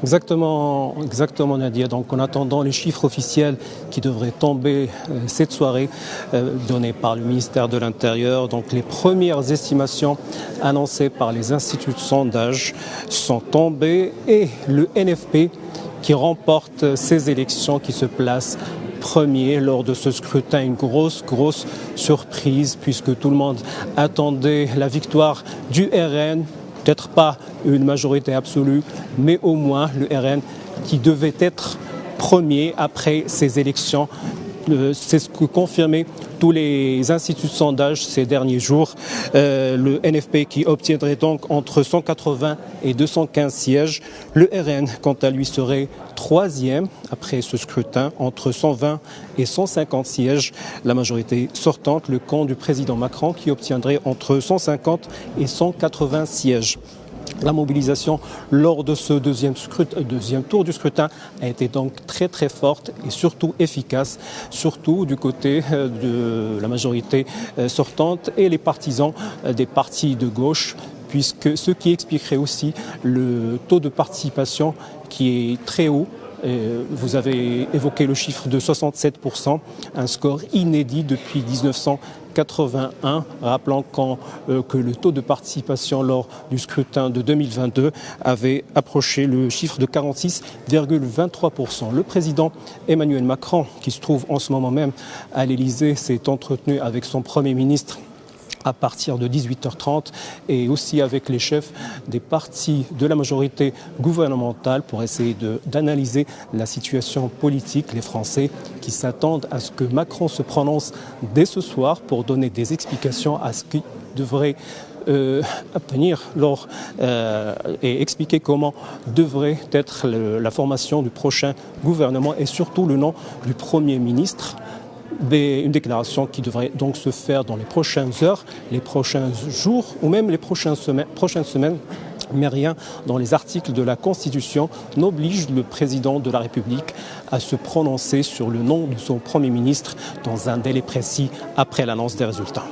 Exactement Nadia. Donc en attendant les chiffres officiels qui devraient tomber cette soirée, donnés par le ministère de l'Intérieur, donc les premières estimations annoncées par les instituts de sondage sont tombées et le NFP qui remporte ces élections, qui se place premier lors de ce scrutin, une grosse surprise puisque tout le monde attendait la victoire du RN. Peut-être pas une majorité absolue, mais au moins le RN qui devait être premier après ces élections. C'est ce que confirmaient tous les instituts de sondage ces derniers jours. Le NFP qui obtiendrait donc entre 180 et 215 sièges. Le RN, quant à lui, serait troisième après ce scrutin, entre 120 et 150 sièges. La majorité sortante, le camp du président Macron, qui obtiendrait entre 150 et 180 sièges. La mobilisation lors de ce deuxième tour du scrutin a été donc très forte et surtout efficace, surtout du côté de la majorité sortante et les partisans des partis de gauche, puisque ce qui expliquerait aussi le taux de participation qui est très haut. Vous avez évoqué le chiffre de 67%, un score inédit depuis 1981, rappelant que le taux de participation lors du scrutin de 2022 avait approché le chiffre de 46,23%. Le président Emmanuel Macron, qui se trouve en ce moment même à l'Élysée, s'est entretenu avec son Premier ministre à partir de 18h30 et aussi avec les chefs des partis de la majorité gouvernementale pour essayer d'analyser la situation politique. Les Français qui s'attendent à ce que Macron se prononce dès ce soir pour donner des explications à ce qui devrait venir et expliquer comment devrait être la formation du prochain gouvernement et surtout le nom du Premier ministre. Une déclaration qui devrait donc se faire dans les prochaines heures, les prochains jours ou même les prochaines semaines. Mais rien dans les articles de la Constitution n'oblige le président de la République à se prononcer sur le nom de son Premier ministre dans un délai précis après l'annonce des résultats.